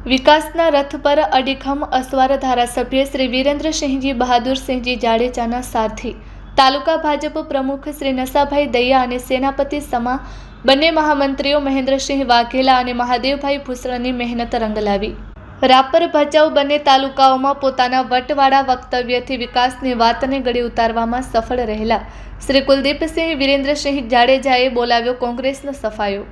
વિકાસના રથ પર અડીખમ અસવાર ધારાસભ્ય શ્રી વિરેન્દ્રસિંહજી બહાદુરસિંહજી જાડેજાના સારથી તાલુકા ભાજપ પ્રમુખ શ્રી નસાભાઈ દૈયા અને સેનાપતિ સમા બંને મહામંત્રીઓ મહેન્દ્રસિંહ વાઘેલા અને મહાદેવભાઈ ભૂસણની મહેનત રંગ લાવી રાપર ભચાઉ બંને તાલુકાઓમાં પોતાના વટવાળા વક્તવ્યથી વિકાસની વાતને ગળે ઉતારવામાં સફળ રહેલા શ્રી કુલદીપસિંહ વિરેન્દ્રસિંહ જાડેજાએ બોલાવ્યો કોંગ્રેસનો સફાયો।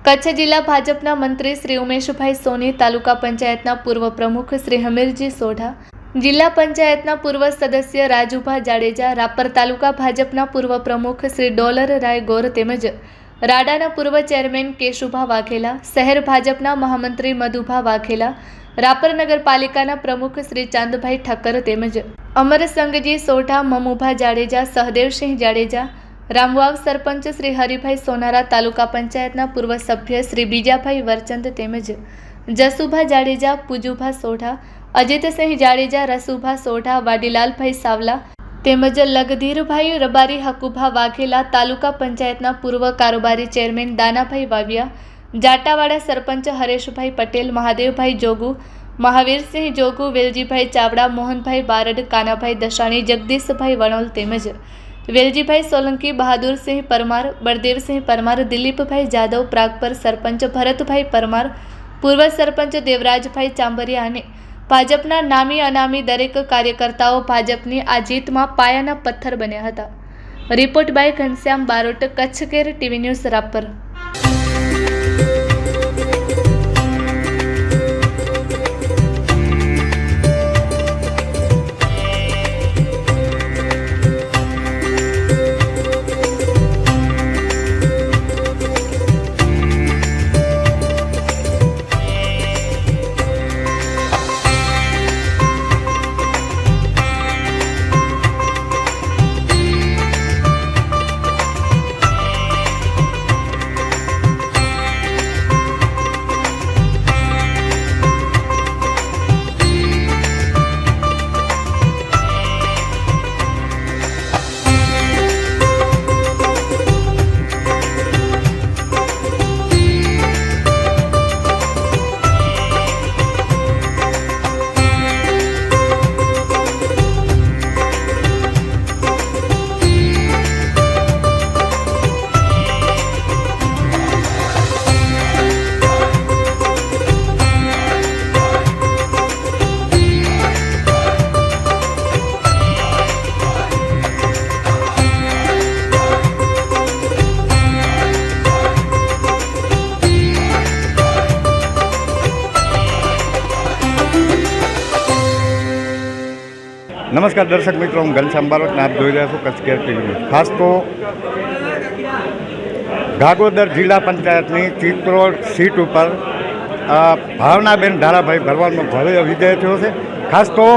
કચ્છ જિલ્લા ભાજપના મંત્રી શ્રી ઉમેશભાઈ સોની, તાલુકા પંચાયતના પૂર્વ પ્રમુખ શ્રી હમીરજી સોઢા, જિલ્લા પંચાયતના પૂર્વ સદસ્ય રાજુભા જાડેજા, રાપર તાલુકા ભાજપના પૂર્વ પ્રમુખ શ્રી ડોલર રાય ગોર તેમજ રાડાના પૂર્વ ચેરમેન કેશુભા વાઘેલા, શહેર ભાજપના મહામંત્રી મધુભા વાઘેલા, રાપર નગરપાલિકાના પ્રમુખ શ્રી ચાંદભાઈ ઠક્કર તેમજ અમરસંગજી સોઢા, મમુભા જાડેજા, સહદેવસિંહ જાડેજા, રામવાવ સરપંચ શ્રી હરિભાઈ સોનારા, તાલુકા પંચાયતના પૂર્વ સભ્ય શ્રી બીજાભાઈ વરચંદ તેમજ જસુભા જાડેજા, પૂજુભા સોઢા, અજીતસિંહ જાડેજા, રસુભા સોઢા, વાડીલાલભાઈ સાવલા તેમજ લગધીરભાઈ રબારી, હકુભા વાઘેલા, તાલુકા પંચાયતના પૂર્વ કારોબારી ચેરમેન દાનાભાઈ વાવિયા, જાટાવાડા સરપંચ હરેશભાઈ પટેલ, મહાદેવભાઈ જોગુ, મહાવીરસિંહ જોગુ, વેલજીભાઈ ચાવડા, મોહનભાઈ બારડ, કાનાભાઈ દશાણી, જગદીશભાઈ વણોલ તેમજ વેલજીભાઈ સોલંકી, બહાદુરસિંહ પરમાર, બળદેવસિંહ પરમાર, દિલીપભાઈ જાદવ, પ્રાગપર સરપંચ ભરતભાઈ પરમાર, પૂર્વ સરપંચ દેવરાજભાઈ ચાંબરિયા અને ભાજપના નામી અનામી દરેક કાર્યકર્તાઓ ભાજપની આ જીતમાં પાયાના પથ્થર બન્યા હતા। Report by Ghanshyam Barot, Kutch care, TV news Rapar. नमस्कार दर्शक मित्रों, હું ઘનશ્યામ બારોટ ને આપ જોઈ રહ્યા છો કચ્છ કેર ટીવી। ખાસ તો ગાગોદર જિલ્લા પંચાયતની ચિત્રોડ સીટ ઉપર ભાવનાબેન ધારાભાઈ ભરવાડનો ભવ્ય વિજય થયો છે। ખાસ તો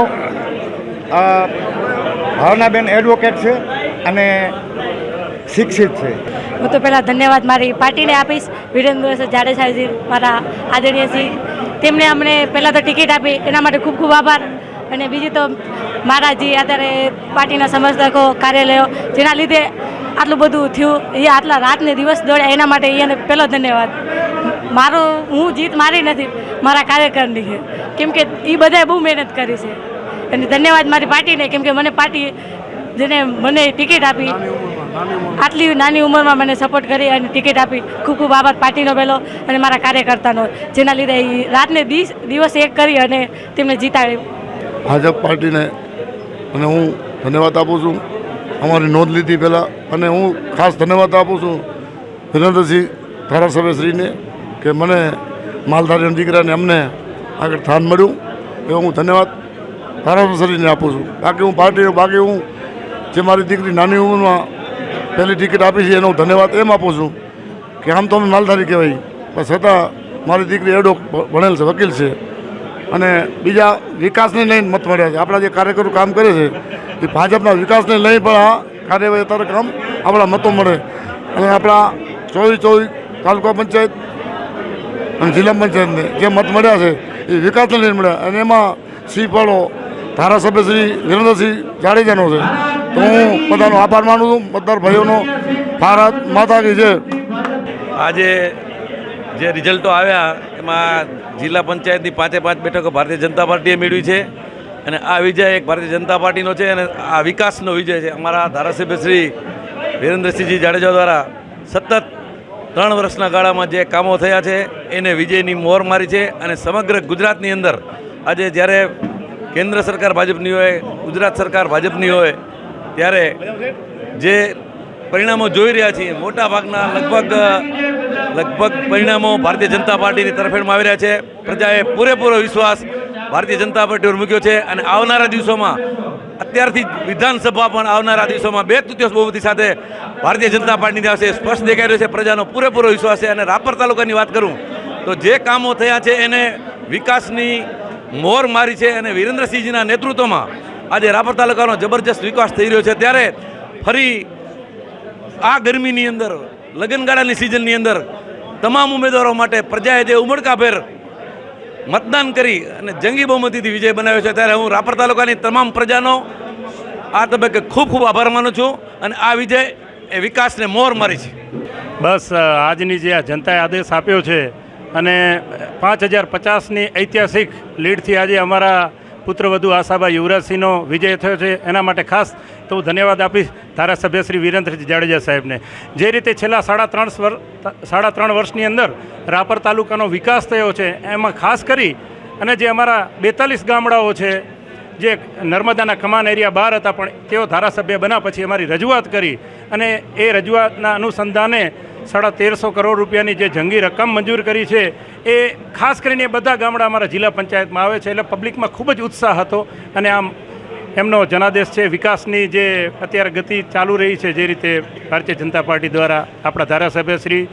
ભાવનાબેન એડવોકેટ છે અને શિક્ષિત છે। હું તો પહેલાં ધન્યવાદ મારી પાર્ટીને આપીશ, વિરેન્દ્રસિંહ જાડેજાજી મારા આદરણીયજી, તેમણે અમને પહેલાં તો ટિકિટ આપી એના માટે ખૂબ ખૂબ આભાર। અને બીજી તો મારા જે અત્યારે પાર્ટીના સમર્થકો કાર્યાલયો જેના લીધે આટલું બધું થયું, એ આટલા રાતને દિવસ દોડ્યા એના માટે એને પહેલો ધન્યવાદ મારો। હું જીત મારી નથી, મારા કાર્યકરની છે, કેમ કે એ બધાએ બહુ મહેનત કરી છે। અને ધન્યવાદ મારી પાર્ટીને, કેમ કે મને પાર્ટી જેને મને ટિકિટ આપી, આટલી નાની ઉંમરમાં મને સપોર્ટ કરી અને ટિકિટ આપી, ખૂબ ખૂબ આભાર પાર્ટીનો પહેલો અને મારા કાર્યકર્તાનો, જેના લીધે એ રાતને દિવસ એક કરી અને તેમને જીતાડી। ભાજપ પાર્ટીને અને હું ધન્યવાદ આપું છું, અમારી નોંધ લીધી પહેલાં, અને હું ખાસ ધન્યવાદ આપું છું વિરેન્દ્રસિંહ ધારાસભ્યશ્રીને કે મને માલધારીના દીકરાને અમને આગળ સ્થાન મળ્યું, એવો હું ધન્યવાદ ધારાસભ્યશ્રીને આપું છું। બાકી હું જે મારી દીકરી નાની ઉંમરમાં પહેલી ટિકિટ આપી છે એનો ધન્યવાદ એમ આપું છું કે આમ તો અમે માલધારી કહેવાય, પણ છતાં મારી દીકરી એડો ભણેલ છે, વકીલ છે, અને બીજા વિકાસને લઈને મત મળ્યા છે। આપણા જે કાર્યકરો કામ કરે છે એ ભાજપના વિકાસને લઈ પણ આ કાર્યવાહી અત્યારે કામ આપણા મતો મળે, અને આપણા 24 તાલુકા પંચાયત અને જિલ્લા પંચાયતને જે મત મળ્યા છે એ વિકાસને લઈને મળ્યા, અને એમાં સિંહ ફાળો ધારાસભ્ય શ્રી વિરેન્દ્રસિંહ જાડેજાનો છે। તો હું બધાનો આભાર માનું છું, મતદાર ભાઈઓનો। ભારત માતા કી જય। આજે જે રિઝલ્ટો આવ્યા એમાં જિલ્લા પંચાયતની 5 બેઠકો ભારતીય જનતા પાર્ટીએ મેળવી છે અને આ વિજય એક ભારતીય જનતા પાર્ટીનો છે અને આ વિકાસનો વિજય છે. અમારા ધારાસભ્ય શ્રી વિરેન્દ્રસિંહજી જાડેજા દ્વારા સતત 3 વર્ષના ગાળામાં જે કામો થયા છે એને વિજયની મોહર મારી છે અને સમગ્ર ગુજરાતની અંદર આજે જ્યારે કેન્દ્ર સરકાર ભાજપની હોય, ગુજરાત સરકાર ભાજપની હોય, ત્યારે જે પરિણામો જોઈ રહ્યા છીએ મોટાભાગના લગભગ પરિણામો ભારતીય જનતા પાર્ટીની તરફેણમાં આવી રહ્યા છે. પ્રજાએ પૂરેપૂરો વિશ્વાસ ભારતીય જનતા પાર્ટી પર મૂક્યો છે અને આવનારા દિવસોમાં અત્યારથી વિધાનસભા પણ આવનારા દિવસોમાં 2/3 બહુમતી સાથે ભારતીય જનતા પાર્ટીની આવશે સ્પષ્ટ દેખાઈ રહ્યો છે. પ્રજાનો પૂરેપૂરો વિશ્વાસ છે અને રાપર તાલુકાની વાત કરું તો જે કામો થયા છે એને વિકાસની મોહર મારી છે અને વિરેન્દ્રસિંહજીના નેતૃત્વમાં આજે રાપર તાલુકાનો જબરજસ્ત વિકાસ થઈ રહ્યો છે. ત્યારે ફરી આ ગરમીની અંદર લગ્નગાળાની સિઝનની અંદર તમામ ઉમેદવારો માટે પ્રજાએ જે ઉમળકાભેર મતદાન કરી અને જંગી બહુમતીથી વિજય બનાવ્યો છે ત્યારે હું રાપર તાલુકાની તમામ પ્રજાનો આ તબક્કે ખૂબ ખૂબ આભાર માનું છું અને આ વિજય એ વિકાસને મોહર મારી છે. બસ આજની જે આ જનતાએ આદેશ આપ્યો છે અને 5050ની ઐતિહાસિક લીડથી આજે અમારા પુત્રવધુ આશાબા યુવરાજસિંહનો વિજય થયો છે એના માટે ખાસ તો હું ધન્યવાદ આપીશ ધારાસભ્ય શ્રી વિરેન્દ્રસિંહ જાડેજા સાહેબને. જે રીતે છેલ્લા 3.5 વર્ષની અંદર રાપર તાલુકાનો વિકાસ થયો છે એમાં ખાસ કરી અને જે અમારા 42 ગામડાઓ છે જે નર્મદાના કમાન એરિયા બહાર હતા પણ તેઓ ધારાસભ્ય બન્યા પછી અમારી રજૂઆત કરી અને એ રજૂઆતના અનુસંધાને 1350 કરોડ રૂપિયાની જે જંગી રકમ મંજૂર કરી છે એ ખાસ કરીને એ બધા ગામડા અમારા જિલ્લા પંચાયતમાં આવે છે એટલે પબ્લિકમાં ખૂબ જ ઉત્સાહ હતો અને આમ એમનો જનાદેશ છે વિકાસની જે અત્યારે ગતિ ચાલુ રહી છે જે રીતે ભારતીય જનતા પાર્ટી દ્વારા આપણા ધારાસભ્યશ્રી,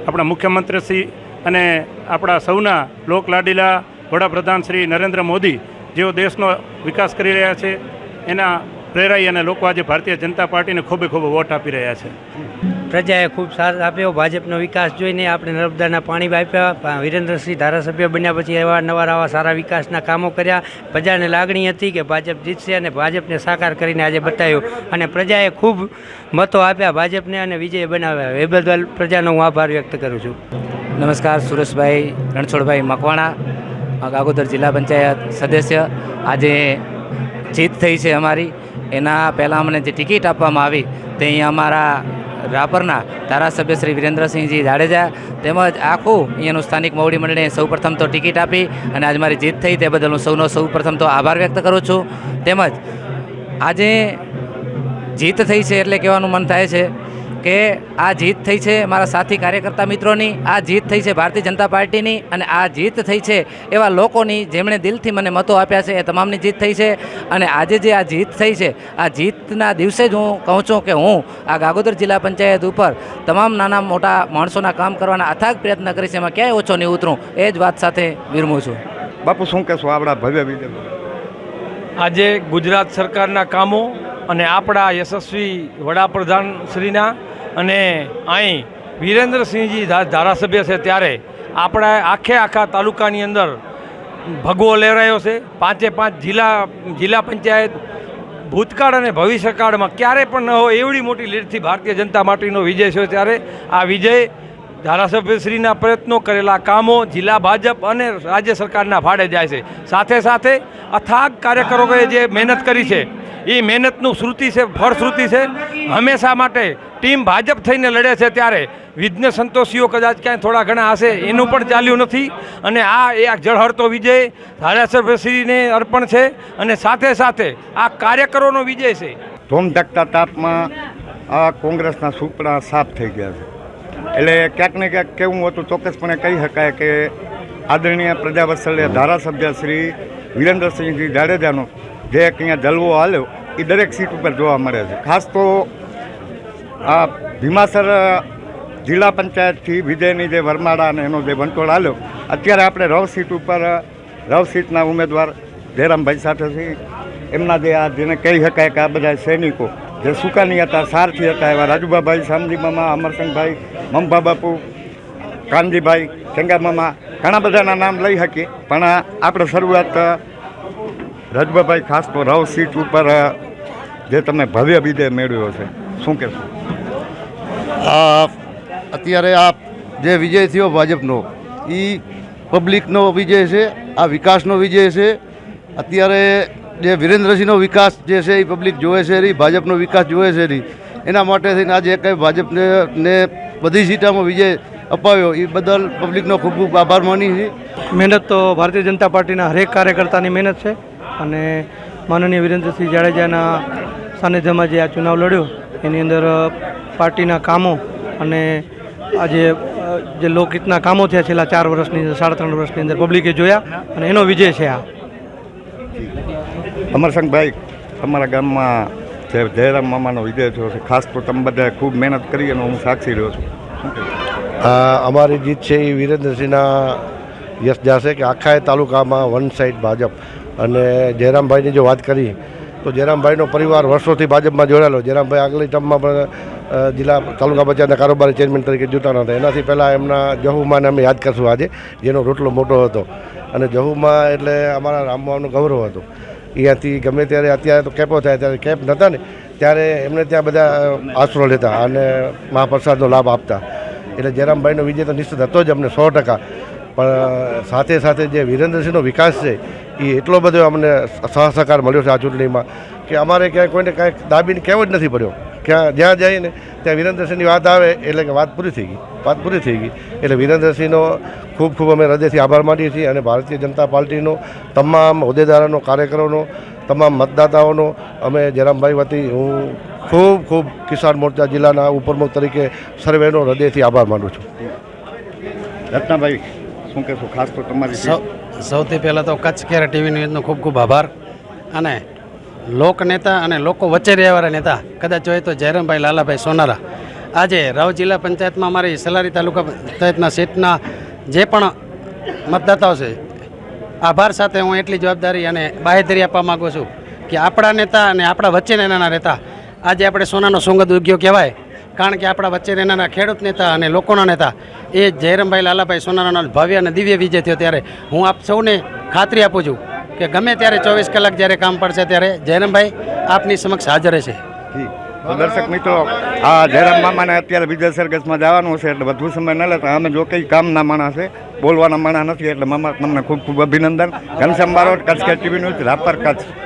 આપણા મુખ્યમંત્રીશ્રી અને આપણા સૌના લોકલાડીલા વડાપ્રધાન શ્રી નરેન્દ્ર મોદી જેઓ દેશનો વિકાસ કરી રહ્યા છે એના પ્રેરાઈ અને લોકો આજે ભારતીય જનતા પાર્ટીને ખૂબ વોટ આપી રહ્યા છે. પ્રજાએ ખૂબ સાથ આપ્યો. ભાજપનો વિકાસ જોઈને આપણે નર્મદાના પાણી આપ્યા. વિરેન્દ્રસિંહ ધારાસભ્ય બન્યા પછી આવા સારા વિકાસના કામો કર્યા. પ્રજાને લાગણી હતી કે ભાજપ જીતશે અને ભાજપને સાકાર કરીને આજે બતાવ્યું અને પ્રજાએ ખૂબ મતો આપ્યા ભાજપને અને વિજય બનાવ્યા. એ બદલ પ્રજાનો હું આભાર વ્યક્ત કરું છું. નમસ્કાર, સુરેશભાઈ રણછોડભાઈ મકવાણા, ગાગોદર જિલ્લા પંચાયત સદસ્ય. આજે જીત થઈ છે અમારી. એના પહેલાં અમને જે ટિકિટ આપવામાં આવી તે અહીંયા અમારા રાપરના ધારાસભ્ય શ્રી વિરેન્દ્રસિંહજી જાડેજા તેમજ આખું અહીંયાનું સ્થાનિક મોવડી મંડળીને સૌપ્રથમ તો ટિકિટ આપી અને આજે મારી જીત થઈ તે બદલ હું સૌપ્રથમ તો આભાર વ્યક્ત કરું છું. તેમજ આજે જીત થઈ છે એટલે કહેવાનું મન થાય છે કે આ જીત થઈ છે મારા સાથી કાર્યકર્તા મિત્રોની, આ જીત થઈ છે ભારતીય જનતા પાર્ટીની અને આ જીત થઈ છે એવા લોકોની જેમણે દિલથી મને મતો આપ્યા છે એ તમામની જીત થઈ છે. અને આજે જે આ જીત થઈ છે આ જીતના દિવસે જ હું કહું છું કે હું આ ગાગોદર જિલ્લા પંચાયત ઉપર તમામ નાના મોટા માણસોના કામ કરવાના અથાગ પ્રયત્ન કરીશ, એમાં ક્યાંય ઓછો નહીં ઉતરું એ જ વાત સાથે વિરમું છું. બાપુ શું કહેશો આપણા ભવ્ય વિજય? આજે ગુજરાત સરકારના કામો અને આપણા યશસ્વી વડાપ્રધાન શ્રીના અને અહીં વિરેન્દ્રસિંહજી ધારાસભ્ય છે ત્યારે આપણા આખા તાલુકાની અંદર ભગવો લહેરાયો છે. 5 જિલ્લા પંચાયત ભૂતકાળ અને ભવિષ્યકાળમાં ક્યારેય પણ ન હોય એવડી મોટી લીડથી ભારતીય જનતા પાર્ટીનો વિજય છે. ત્યારે આ વિજય ધારાસભ્યશ્રીના પ્રયત્નો, કરેલા કામો જિલ્લા ભાજપ અને રાજ્ય સરકારના ફાળે જાય છે. સાથે સાથે અથાગ કાર્યકરોએ જે મહેનત કરી છે એ મહેનતનું શ્રુતિ છે, ફળશ્રુતિ છે. હંમેશા માટે ટીમ ભાજપ થઈને લડે છે ત્યારે વિઘ્ન સંતોષીઓ કદાચ ક્યાંય થોડા ઘણા હશે એનું પણ ચાલ્યું નથી અને આ એક જળહળતો વિજય ધારાસભ્યશ્રીને અર્પણ છે અને સાથે સાથે આ કાર્યકરોનો વિજય છે. ધોમધકતા તાપમાં આ કોંગ્રેસના સુપડા સાફ થઈ ગયા છે એટલે ક્યાંક ને ક્યાંક કેવું હતું ચોક્કસપણે કહી શકાય કે આદરણીય પ્રજાવત્સલ્ય ધારાસભ્ય શ્રી વિરેન્દ્રસિંહજી જાડેજાનો જે અહીંયા જલવો હાલ્યો એ દરેક સીટ ઉપર જોવા મળે છે. ખાસ તો આ ભીમાસર જિલ્લા પંચાયતથી વિજયની જે વરમાળા અને એનો જે વંટોળ હાલ્યો, અત્યારે આપણે રવ સીટના ઉમેદવાર જયરામભાઈ સાથે છે. એમના જે આ જેને કહી શકાય કે આ બધા સૈનિકો જે સુકાની હતા, સારથી હતા, એવા રાજુભાભાઈ, શામજી મામા, અમરસિંહભાઈ, મમભા બાપુ, કાનજીભાઈ, ચંગા મામા, ઘણા બધાના નામ લઈ શકીએ. પણ આપણે શરૂઆત રાજુભાભાઈ ખાસ તો રવ સીટ ઉપર જે તમે ભવ્ય વિજય મેળવ્યો છે, શું કહેશો? અત્યારે આ જે વિજય થયો ભાજપનો એ પબ્લિકનો વિજય છે, આ વિકાસનો વિજય છે. અત્યારે જે વિરેન્દ્રસિંહનો વિકાસ જે છે એ પબ્લિક જોવે છે રહી, ભાજપનો વિકાસ જોવે છે રહી. એના માટે થઈને આજે કંઈ ભાજપને બધી સીટોમાં વિજય અપાવ્યો એ બદલ પબ્લિકનો ખૂબ ખૂબ આભાર માની છે. મહેનત તો ભારતીય જનતા પાર્ટીના હરેક કાર્યકર્તાની મહેનત છે અને માનનીય વિરેન્દ્રસિંહ જાડેજાના સાનિધ્યમાં જે આ ચુનાવ લડ્યો એની અંદર પાર્ટીના કામો અને આજે જે લોકહિતના કામો થયા છેલ્લા 4 વર્ષની અંદર 3.5 વર્ષની અંદર પબ્લિકે જોયા અને એનો વિજય છે આ. અમરસંગભાઈ, તમારા ગામમાં જે જયરામ મામાનો વિજય થયો છે, ખાસ તો તમે બધાએ ખૂબ મહેનત કરી અને હું સાક્ષી રહ્યો છું. શું કહેવું? અમારી જીત છે એ વિરેન્દ્રસિંહના યશ જશે કે આખા તાલુકામાં વન સાઈડ ભાજપ. અને જયરામભાઈની જો વાત કરી તો જયરામભાઈનો પરિવાર વર્ષોથી ભાજપમાં જોડાયેલો. જયરામભાઈ આગલી ટર્મમાં પણ જિલ્લા તાલુકા પંચાયતના કારોબારી ચેરમેન તરીકે ચૂંટાણા હતા. એનાથી પહેલાં એમના જહુમાને અમે યાદ કરશું આજે, જેનો રોટલો મોટો હતો. અને જહુમા એટલે અમારા રામબાવનું ગૌરવ હતું. અહીંયાથી ગમે ત્યારે અત્યારે તો કેમ્પો થાય ત્યારે કેમ્પ નહોતા ને ત્યારે એમને ત્યાં બધા આશરો લેતા અને મહાપ્રસાદનો લાભ આપતા. એટલે જયરામભાઈનો વિજય તો નિશ્ચિત હતો જ અમને 100%. પણ સાથે સાથે જે વિરેન્દ્રસિંહનો વિકાસ છે એ એટલો બધો અમને સહકાર મળ્યો છે આ ચૂંટણીમાં કે અમારે ક્યાંય કોઈને કાંઈક દાબીને કહેવું જ નથી પડ્યો. જ્યાં જઈને ત્યાં વિરેન્દ્રસિંહની વાત આવે એટલે કે વાત પૂરી થઈ ગઈ. એટલે વિરેન્દ્રસિંહનો ખૂબ ખૂબ અમે હૃદયથી આભાર માનીએ છીએ. અને ભારતીય જનતા પાર્ટીનો તમામ હોદ્દેદારોનો, કાર્યકરોનો, તમામ મતદાતાઓનો અમે જયરામભાઈ વતી હું ખૂબ કિસાન મોરચા જિલ્લાના ઉપપ્રમુખ તરીકે સર્વેનો હૃદયથી આભાર માનું છું. રત્નાભાઈ, શું કહેશો? ખાસ તો તમારી સૌથી પહેલાં તો કચ્છ કેર ટીવી ન્યૂઝનો ખૂબ ખૂબ આભાર. અને લોકનેતા અને લોકો વચ્ચે રહેવાવાળા નેતા કદાચ હોય તો જયરામભાઈ લાલાભાઈ સોનારા. આજે રાવ જિલ્લા પંચાયતમાં અમારી સલારી તાલુકા પંચાયતના સીટના જે પણ મતદાતાઓ છે, આભાર સાથે હું એટલી જવાબદારી અને બાહેધરી આપવા માગું છું કે આપણા નેતા અને આપણા વચ્ચે રહેનારા નેતા આજે આપણે સોનાનો સુગંધ ઉગ્યો કહેવાય. કારણ કે આપણા વચ્ચે રહેનારા ખેડૂત નેતા અને લોકોના નેતા એ જયરામભાઈ લાલાભાઈ સોનારાનો ભવ્ય અને દિવ્ય વિજય થયો. ત્યારે હું આપ સૌને ખાતરી આપું છું કે ગમે ત્યારે 24 કલાક જ્યારે કામ પડશે ત્યારે જયરામભાઈ આપની સમક્ષ હાજર છે. તો દર્શક મિત્રો, આ જયરામ મામાને અત્યારે વિજય સરઘસમાં જવાનું છે એટલે વધુ સમય ન લેતા અમે જો કંઈ કામના માણસ છે, બોલવાના માણસ નથી. એટલે મામા તમને ખૂબ ખૂબ અભિનંદન. Ghanshyam Barot, Kutch care TV news, Rapar, Kutch.